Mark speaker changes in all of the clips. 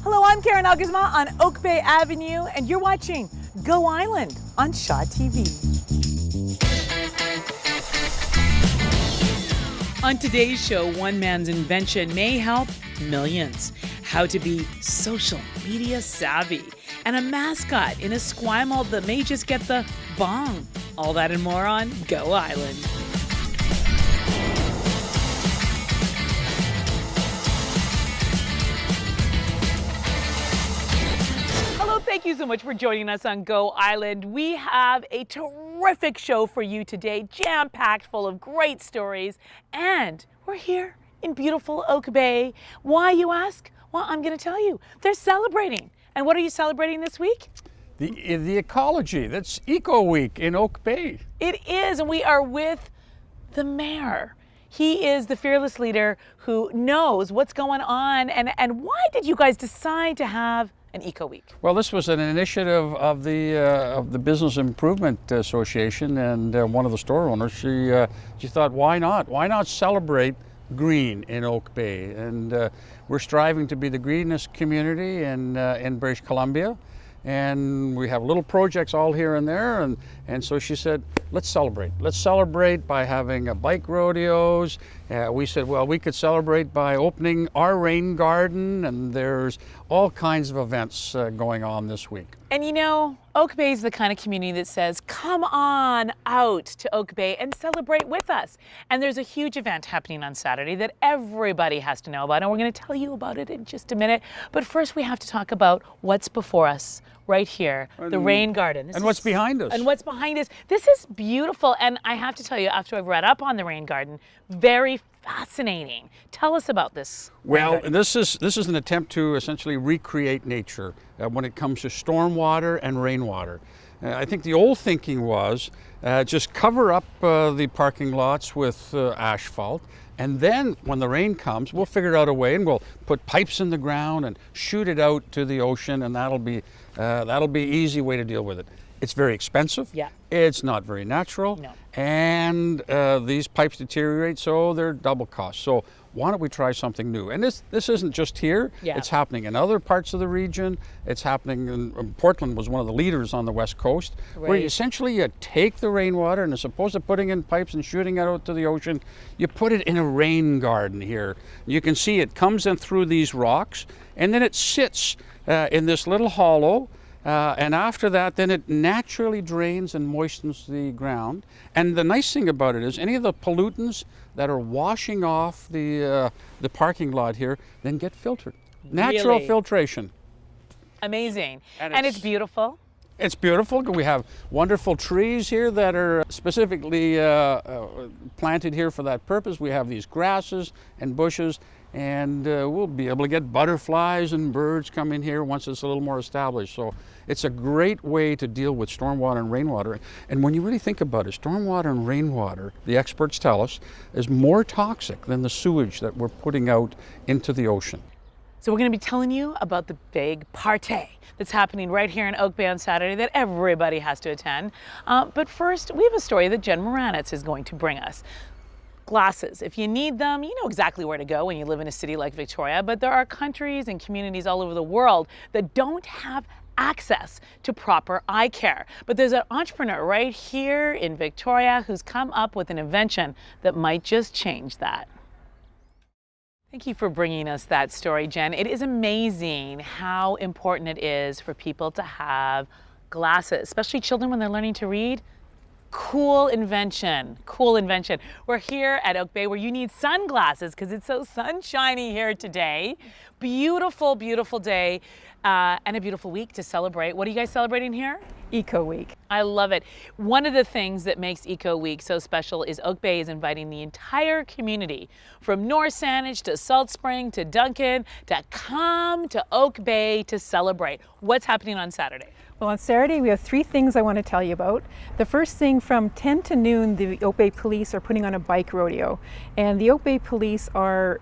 Speaker 1: Hello, I'm Karen Elgersma on Oak Bay Avenue, and you're watching Go Island on Shaw TV. On today's show, one man's invention may help millions. How to be social media savvy, and a mascot in Esquimalt that may just get the bong. All that and more on Go Island. Hello, thank you so much for joining us on Go Island. We have a terrific show for you today, jam-packed full of great stories, and we're here in beautiful Oak Bay. Why, you ask? Well, I'm going to tell you. They're celebrating. And what are you celebrating this week?
Speaker 2: The ecology. That's Eco Week in Oak Bay.
Speaker 1: It is, and we are with the mayor. He is the fearless leader who knows what's going on. And why did you guys decide to have an Eco Week?
Speaker 2: Well, this was an initiative of the Business Improvement Association, and one of the store owners. She thought, why not? Why not celebrate green in Oak Bay? And we're striving to be the greenest community in British Columbia. And we have little projects all here and there, and so she said, let's celebrate. Let's celebrate by having bike rodeos. We said, well, we could celebrate by opening our rain garden, and there's all kinds of events going on this week.
Speaker 1: And you know, Oak Bay is the kind of community that says, come on out to Oak Bay and celebrate with us. And there's a huge event happening on Saturday that everybody has to know about, and we're going to tell you about it in just a minute. But first we have to talk about what's before us right here, the rain garden.
Speaker 2: And what's behind us.
Speaker 1: And what's behind us. This is beautiful, and I have to tell you, after I've read up on the rain garden, very fascinating. Tell us about this.
Speaker 2: Well, this is an attempt to essentially recreate nature when it comes to stormwater and rainwater. I think the old thinking was just cover up the parking lots with asphalt, and then when the rain comes, we'll figure out a way, and we'll put pipes in the ground and shoot it out to the ocean, and that'll be easy way to deal with it. It's very expensive.
Speaker 1: Yeah.
Speaker 2: It's not very natural.
Speaker 1: No.
Speaker 2: And these pipes deteriorate, so they're double cost. So why don't we try something new? And this isn't just here.
Speaker 1: Yeah.
Speaker 2: It's happening in other parts of the region. It's happening in Portland was one of the leaders on the West Coast, where essentially you take the rainwater, and as opposed to putting in pipes and shooting it out to the ocean, you put it in a rain garden here. You can see it comes in through these rocks, and then it sits in this little hollow. And after that, then it naturally drains and moistens the ground. And the nice thing about it is any of the pollutants that are washing off the parking lot here then get filtered. Natural filtration.
Speaker 1: Amazing. And it's beautiful.
Speaker 2: It's beautiful. We have wonderful trees here that are specifically planted here for that purpose. We have these grasses and bushes, and we'll be able to get butterflies and birds come in here once it's a little more established. So it's a great way to deal with stormwater and rainwater. And when you really think about it, stormwater and rainwater, the experts tell us, is more toxic than the sewage that we're putting out into the ocean.
Speaker 1: So we're going to be telling you about the big party that's happening right here in Oak Bay on Saturday that everybody has to attend. But first, we have a story that Jen Moranitz is going to bring us. Glasses. If you need them, you know exactly where to go when you live in a city like Victoria, but there are countries and communities all over the world that don't have access to proper eye care. But there's an entrepreneur right here in Victoria who's come up with an invention that might just change that. Thank you for bringing us that story, Jen. It is amazing how important it is for people to have glasses, especially children when they're learning to read. Cool invention, cool invention. We're here at Oak Bay where you need sunglasses because it's so sunshiny here today. Beautiful, beautiful day and a beautiful week to celebrate. What are you guys celebrating here?
Speaker 3: Eco Week.
Speaker 1: I love it. One of the things that makes Eco Week so special is Oak Bay is inviting the entire community from North Saanich to Salt Spring to Duncan to come to Oak Bay to celebrate. What's happening on Saturday?
Speaker 3: Well, on Saturday we have 3 things I want to tell you about. The first thing, from 10 to noon, the Oak Bay Police are putting on a bike rodeo. And the Oak Bay Police are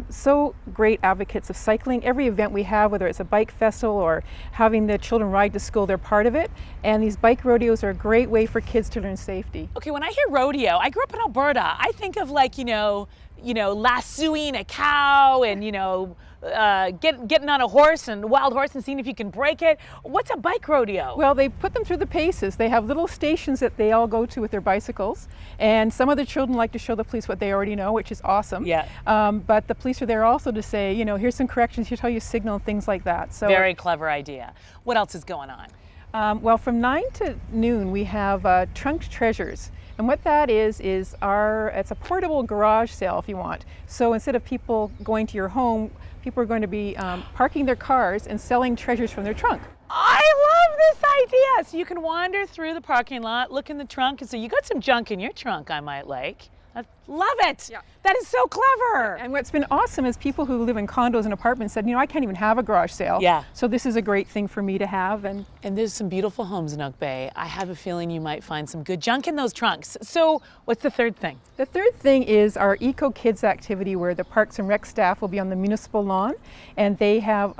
Speaker 3: so great advocates of cycling. Every event we have, whether it's a bike festival or having the children ride to school, they're part of it. And these bike rodeos are a great way for kids to learn safety.
Speaker 1: Okay, when I hear rodeo, I grew up in Alberta. I think of, like, lassoing a cow and, getting on a horse and wild horse and seeing if you can break it. What's a bike rodeo?
Speaker 3: Well, they put them through the paces. They have little stations that they all go to with their bicycles, and some of the children like to show the police what they already know, which is awesome.
Speaker 1: Yeah.
Speaker 3: But the police are there also to say, you know, here's some corrections, here's how you signal, things like that. So
Speaker 1: very clever idea. What else is going on?
Speaker 3: Well, from 9 to noon we have Trunk Treasures. And what that is it's a portable garage sale if you want. So instead of people going to your home, people are going to be parking their cars and selling treasures from their trunk.
Speaker 1: I love this idea. So you can wander through the parking lot, look in the trunk, and say, you got some junk in your trunk I might like. I love it. Yeah. That is so clever.
Speaker 3: And what's been awesome is people who live in condos and apartments said, you know, I can't even have a garage sale.
Speaker 1: Yeah.
Speaker 3: So this is a great thing for me to have. And
Speaker 1: there's some beautiful homes in Oak Bay. I have a feeling you might find some good junk in those trunks. So what's the third thing?
Speaker 3: The third thing is our Eco Kids activity, where the Parks and Rec staff will be on the municipal lawn, and they have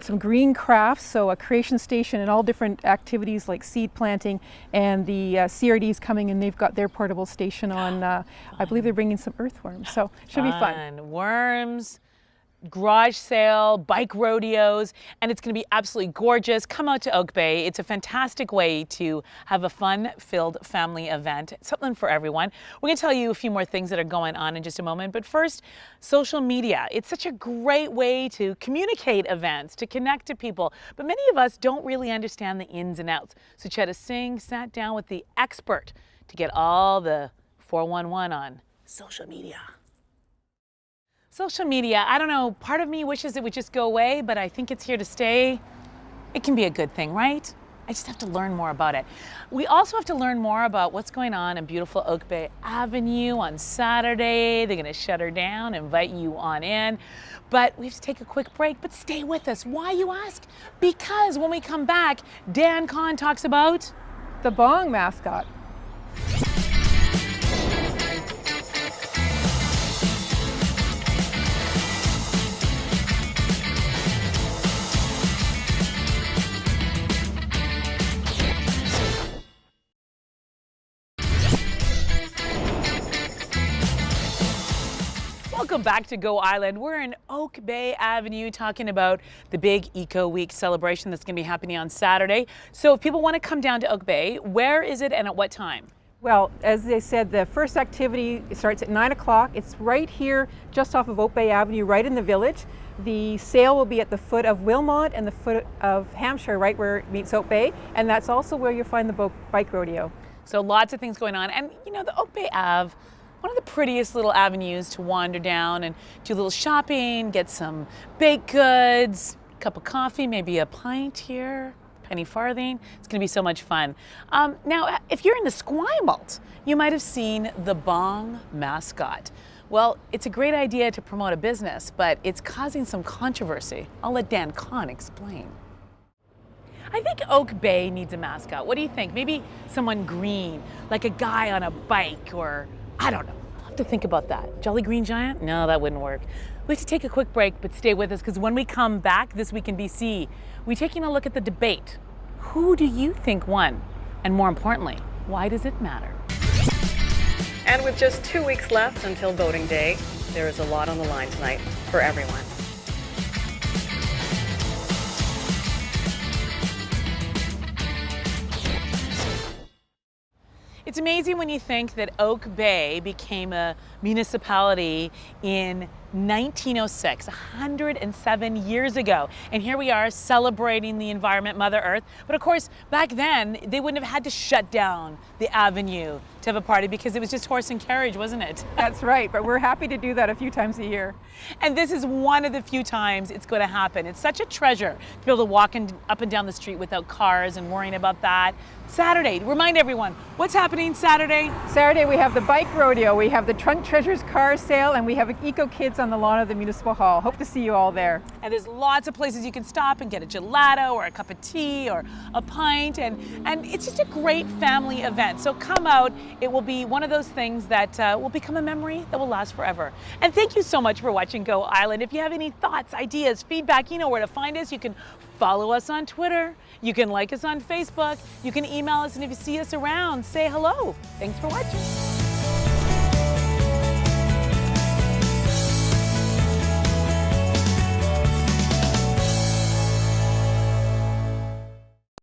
Speaker 3: some green crafts, so a creation station and all different activities like seed planting, and the CRD's coming and they've got their portable station on, I believe they're bringing some earthworms, so it should be fun.
Speaker 1: Worms, garage sale, bike rodeos, and it's going to be absolutely gorgeous. Come out to Oak Bay. It's a fantastic way to have a fun-filled family event, something for everyone. We're going to tell you a few more things that are going on in just a moment, but first, social media. It's such a great way to communicate events, to connect to people, but many of us don't really understand the ins and outs. So Chetta Singh sat down with the expert to get all the 411 on social media. Social media, I don't know, part of me wishes it would just go away, but I think it's here to stay. It can be a good thing, right? I just have to learn more about it. We also have to learn more about what's going on in beautiful Oak Bay Avenue on Saturday. They're gonna shut her down, invite you on in. But we have to take a quick break, but stay with us. Why, you ask? Because when we come back, Dan Kahn talks about
Speaker 3: the bong mascot.
Speaker 1: Welcome back to Go Island. We're in Oak Bay Avenue talking about the big Eco Week celebration that's going to be happening on Saturday. So if people want to come down to Oak Bay, where is it and at what time?
Speaker 3: Well, as they said, the first activity starts at 9 o'clock. It's right here just off of Oak Bay Avenue, right in the village. The sale will be at the foot of Wilmot and the foot of Hampshire, right where it meets Oak Bay. And that's also where you'll find the bike rodeo.
Speaker 1: So lots of things going on. And you know, the Oak Bay Ave, one of the prettiest little avenues to wander down and do a little shopping, get some baked goods, a cup of coffee, maybe a pint here, penny farthing. It's going to be so much fun. Now, if you're in the Esquimalt, you might have seen the bong mascot. Well, it's a great idea to promote a business, but it's causing some controversy. I'll let Dan Kahn explain. I think Oak Bay needs a mascot. What do you think? Maybe someone green, like a guy on a bike, or I don't know. I'll have to think about that. Jolly Green Giant? No, that wouldn't work. We have to take a quick break, but stay with us, because when we come back this week in BC, we're taking a look at the debate. Who do you think won? And more importantly, why does it matter?
Speaker 4: And with just 2 weeks left until voting day, there is a lot on the line tonight for everyone.
Speaker 1: It's amazing when you think that Oak Bay became a municipality in 1906, 107 years ago. And here we are celebrating the environment, Mother Earth. But of course, back then, they wouldn't have had to shut down the avenue to have a party because it was just horse and carriage, wasn't it?
Speaker 3: That's right, but we're happy to do that a few times a year.
Speaker 1: And this is one of the few times it's going to happen. It's such a treasure to be able to walk up and down the street without cars and worrying about that. Saturday, remind everyone, what's happening Saturday?
Speaker 3: Saturday we have the bike rodeo, we have the Trunk Treasures car sale, and we have Eco Kids on the lawn of the Municipal Hall. Hope to see you all there.
Speaker 1: And there's lots of places you can stop and get a gelato or a cup of tea or a pint, and it's just a great family event. So come out. It will be one of those things that will become a memory that will last forever. And thank you so much for watching Go Island. If you have any thoughts, ideas, feedback, you know where to find us. You can follow us on Twitter. You can like us on Facebook. You can email us, and if you see us around, say hello. Thanks for watching.